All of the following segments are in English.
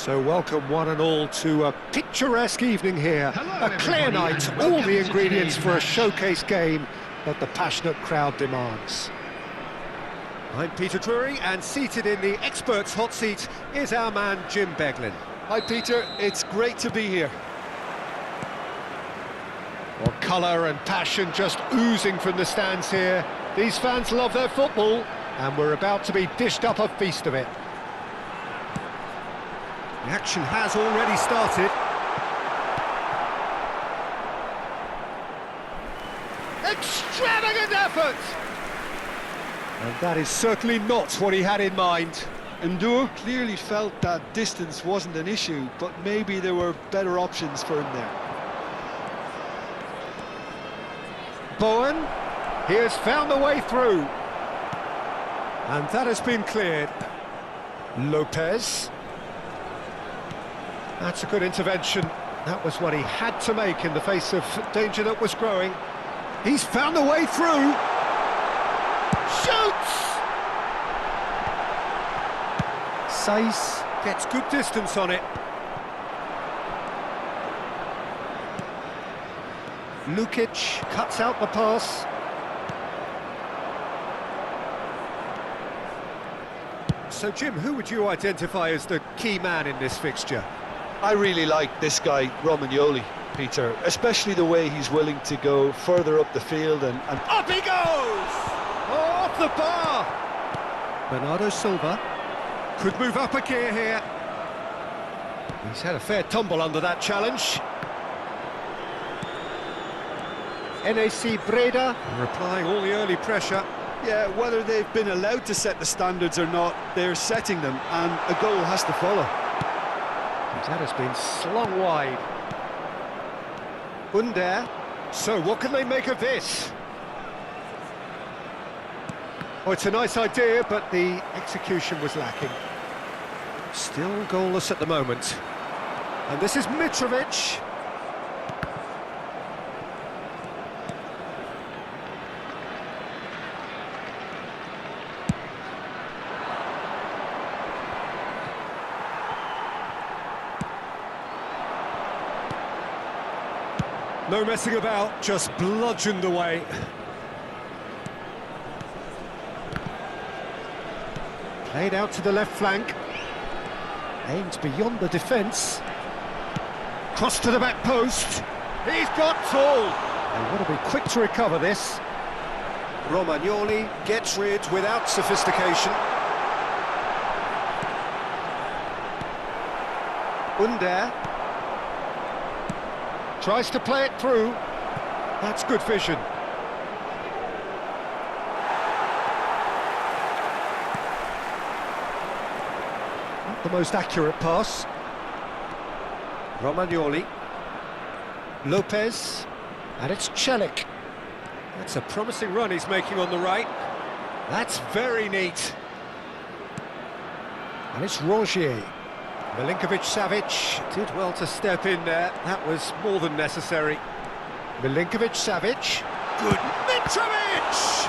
So welcome one and all to a picturesque evening here. A clear night, all the ingredients for a showcase game that the passionate crowd demands. I'm Peter Drury, and seated in the experts' hot seat is our man Jim Beglin. Hi Peter, it's great to be here. Well, colour and passion just oozing from the stands here. These fans love their football, and we're about to be dished up a feast of it. The action has already started. Extravagant effort! And that is certainly not what he had in mind. Ndour clearly felt that distance wasn't an issue, but maybe there were better options for him there. Bowen, he has found a way through. And that has been cleared. Lopez. That's a good intervention. That was what he had to make in the face of danger that was growing. He's found a way through. Shoots! Saiss gets good distance on it. Lukic cuts out the pass. So, Jim, who would you identify as the key man in this fixture? I really like this guy, Romagnoli, Peter, especially the way he's willing to go further up the field and... Up he goes! Oh, off the bar! Bernardo Silva could move up a gear here. He's had a fair tumble under that challenge. NAC Breda replying all the early pressure. Yeah, whether they've been allowed to set the standards or not, they're setting them, and a goal has to follow. That has been slung wide. Under. So what can they make of this? Oh, it's a nice idea, but the execution was lacking. Still goalless at the moment. And this is Mitrovic. No messing about, just bludgeoned away. Played out to the left flank. Aimed beyond the defence. Cross to the back post. He's got tall. They want to be quick to recover this. Romagnoli gets rid without sophistication. Under. Tries to play it through. That's good vision. Not the most accurate pass. Romagnoli. Lopez. And it's Celik. That's a promising run he's making on the right. That's very neat. And it's Rongier. Milinkovic-Savic did well to step in there. That was more than necessary. Milinkovic-Savic. Good Mitrovic!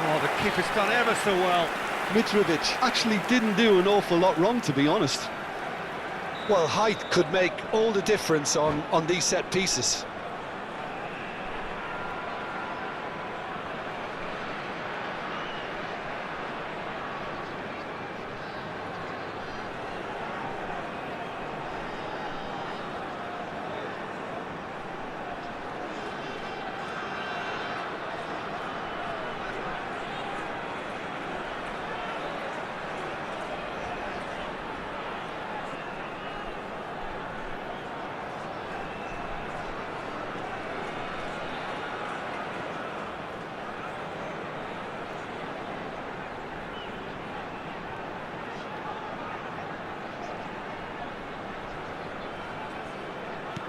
Oh, the keeper's done ever so well. Mitrovic actually didn't do an awful lot wrong, to be honest. Well, height could make all the difference on these set pieces.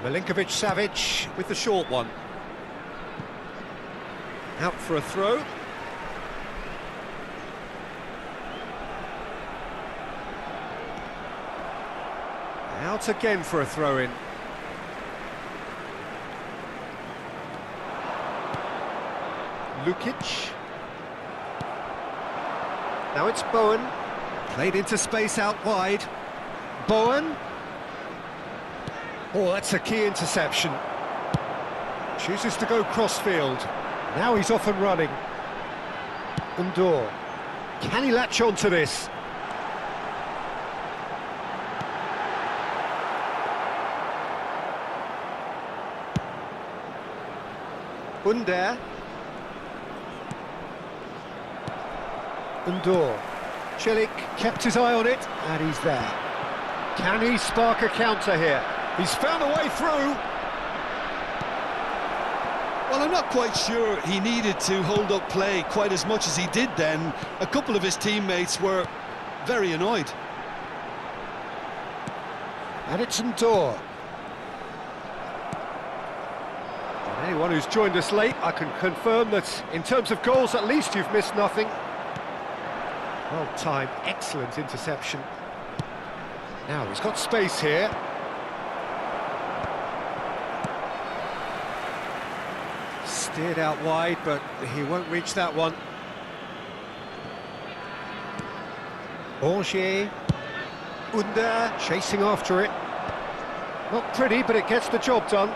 Milinkovic-Savic with the short one. Out for a throw. Out again for a throw-in. Lukic. Now it's Bowen. Played into space out wide. Bowen. Oh, that's a key interception. Chooses to go crossfield. Now he's off and running. Undor. Can he latch on to this? Under. Undor. Celik kept his eye on it, and he's there. Can he spark a counter here? He's found a way through. Well, I'm not quite sure he needed to hold up play quite as much as he did then. A couple of his teammates were very annoyed. And it's Undor. And anyone who's joined us late, I can confirm that in terms of goals, at least you've missed nothing. Well timed, excellent interception. Now he's got space here. Steered out wide, but he won't reach that one. Angers. Under, chasing after it. Not pretty, but it gets the job done.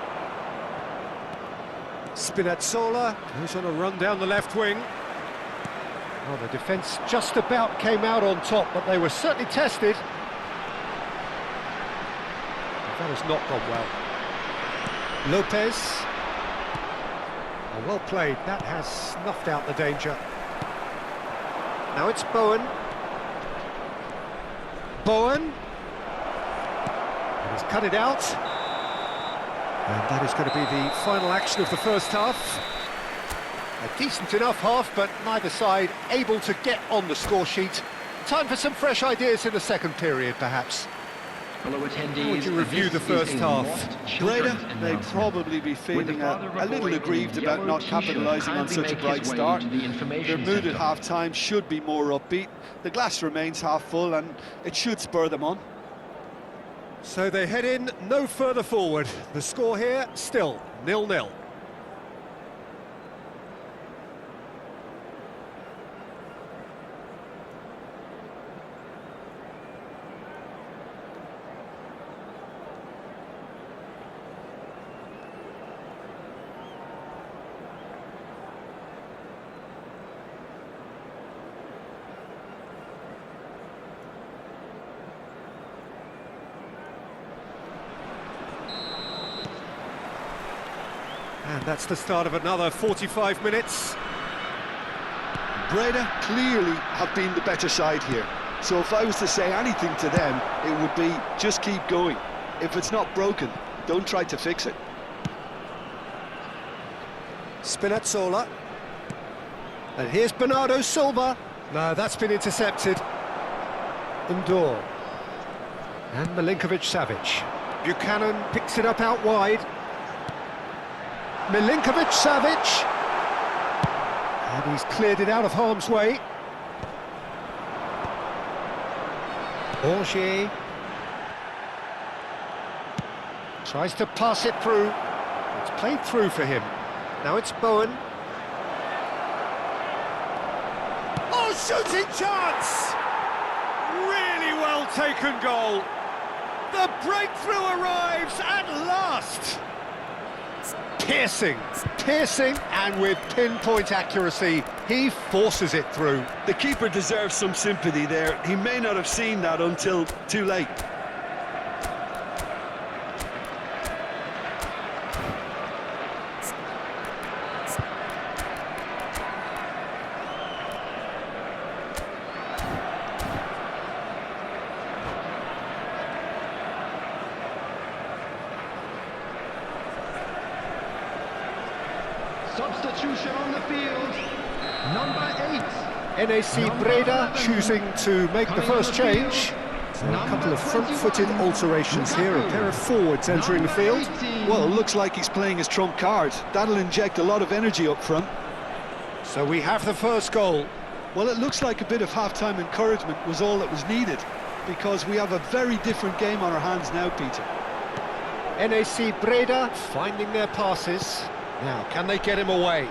Spinazzola, who's on a run down the left wing. Well, the defence just about came out on top, but they were certainly tested. That has not gone well. Lopez. Oh, well played, that has snuffed out the danger. Now it's Bowen. Bowen. And he's cut it out. And that is going to be the final action of the first half. A decent enough half, but neither side able to get on the score sheet. Time for some fresh ideas in the second period, perhaps. Fellow attendees, how would you review the first half? Breda, they'd probably be feeling a little aggrieved about not capitalising on such a bright start. Their mood at half-time should be more upbeat. The glass remains half full and it should spur them on. So they head in no further forward. The score here, still 0-0. And that's the start of another 45 minutes. Breda clearly have been the better side here. So if I was to say anything to them, it would be just keep going. If it's not broken, don't try to fix it. Spinazzola. And here's Bernardo Silva. No, that's been intercepted. Undor. And Milinkovic-Savic. Buchanan picks it up out wide. Milinkovic-Savic. And he's cleared it out of harm's way. Angers. Tries to pass it through. It's played through for him. Now it's Bowen. Oh, shooting chance! Really well taken goal. The breakthrough arrives at last. Piercing, and with pinpoint accuracy, he forces it through. The keeper deserves some sympathy there. He may not have seen that until too late. Substitution on the field, number 8. NAC Breda choosing to make the first change. So a couple of front-footed alterations here, a pair of forwards entering the field. Well, it looks like he's playing his trump card. That'll inject a lot of energy up front. So we have the first goal. Well, it looks like a bit of half-time encouragement was all that was needed, because we have a very different game on our hands now, Peter. NAC Breda finding their passes. Now, can they get him away?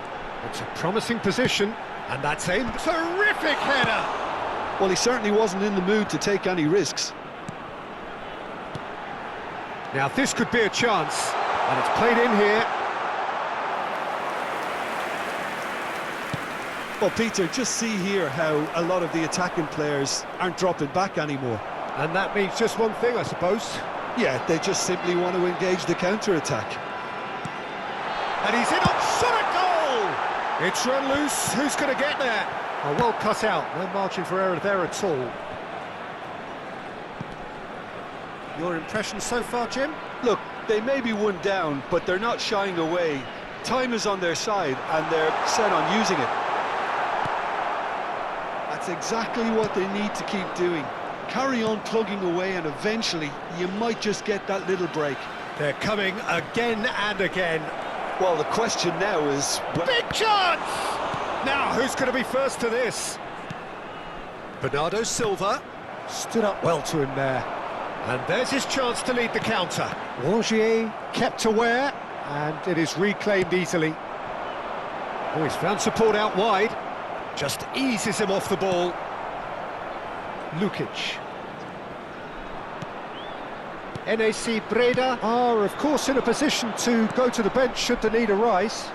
It's a promising position, and that's a terrific header! Well, he certainly wasn't in the mood to take any risks. Now this could be a chance, and it's played in here. Well, Peter, just see here how a lot of the attacking players aren't dropping back anymore. And that means just one thing, I suppose. Yeah, they just simply want to engage the counter-attack. And he's in on shot at goal! It's run loose, who's going to get there? Oh, well cut out, no margin for error there at all. Your impression so far, Jim? Look, they may be one down, but they're not shying away. Time is on their side, and they're set on using it. That's exactly what they need to keep doing. Carry on plugging away, and eventually you might just get that little break. They're coming again and again. Well, the question now is... Big chance! Now, who's going to be first to this? Bernardo Silva stood up well to him there. And there's his chance to lead the counter. Rongier kept aware, and it is reclaimed easily. Oh, he's found support out wide. Just eases him off the ball. Lukic. NAC Breda are, of course, in a position to go to the bench should the need arise.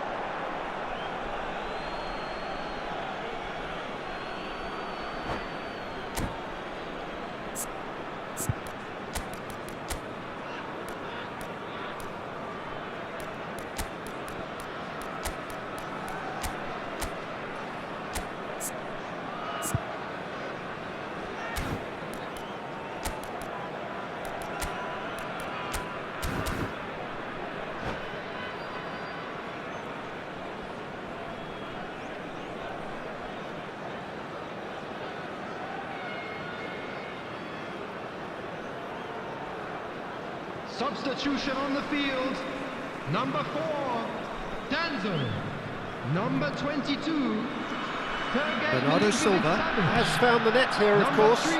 Substitution on the field. Number 4, Danzo. Number 22, Bernardo Silva has found the net here, of course. 3,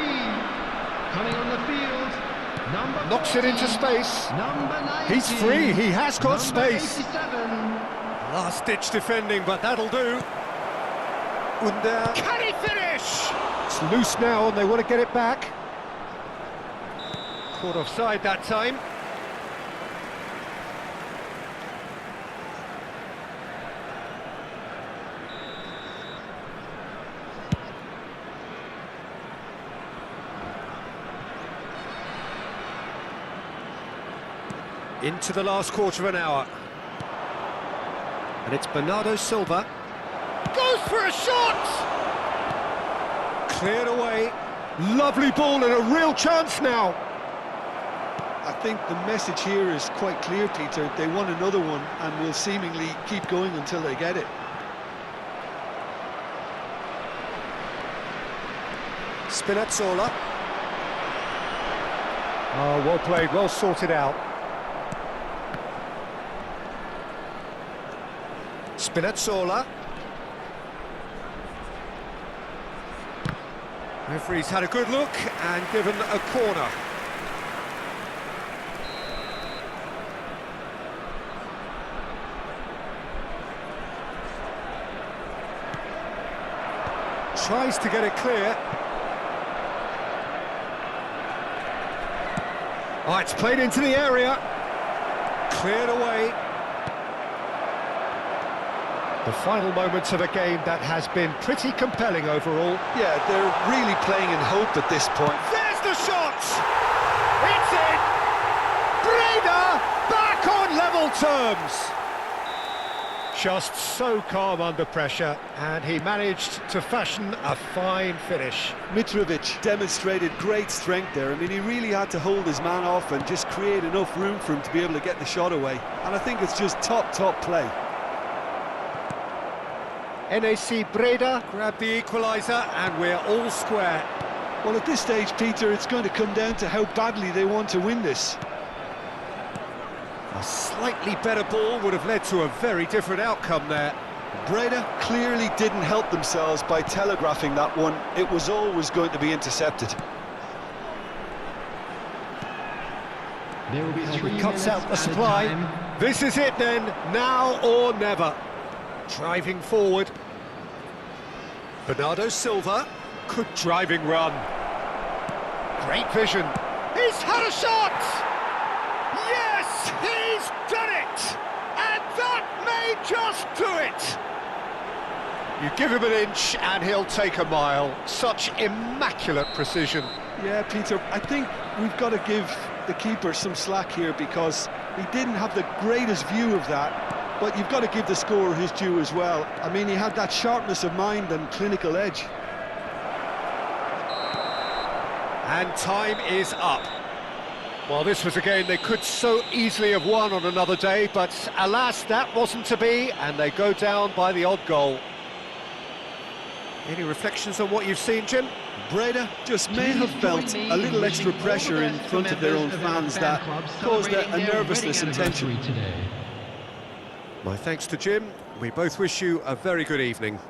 coming on the field. Number Knocks it into space. Number 90, He's free, he has got number space. 87. Last-ditch defending, but that'll do. And can he finish? It's loose now, and they want to get it back. Caught offside that time. Into the last quarter of an hour. And it's Bernardo Silva. Goes for a shot! Cleared away. Lovely ball and a real chance now. I think the message here is quite clear, Peter. They want another one and will seemingly keep going until they get it. Spinazzola. Oh, well played, well sorted out. Spinazzola. Referee's had a good look and given a corner. Tries to get it clear. Oh, it's played into the area. Cleared away. The final moments of a game that has been pretty compelling overall. Yeah, they're really playing in hope at this point. There's the shot! It's in! Breda back on level terms! Just so calm under pressure, and he managed to fashion a fine finish. Mitrovic demonstrated great strength there. I mean, he really had to hold his man off and just create enough room for him to be able to get the shot away. And I think it's just top play. NAC Breda grabbed the equaliser, and we're all square. Well, at this stage, Peter, it's going to come down to how badly they want to win this. A slightly better ball would have led to a very different outcome there. Breda clearly didn't help themselves by telegraphing that one. It was always going to be intercepted. There will be 3 Cuts minutes out the at a supply. time. This is it then, now or never. Driving forward. Bernardo Silva. Good driving run. Great vision. He's had a shot! You give him an inch and he'll take a mile. Such immaculate precision. Yeah, Peter, I think we've got to give the keeper some slack here because he didn't have the greatest view of that, but you've got to give the scorer his due as well. I mean, he had that sharpness of mind and clinical edge. And time is up. Well, this was a game they could so easily have won on another day, but alas, that wasn't to be, and they go down by the odd goal. Any reflections on what you've seen, Jim? Breda just may have felt a little extra pressure in front of their own fans that caused a nervousness and tension. My thanks to Jim. We both wish you a very good evening.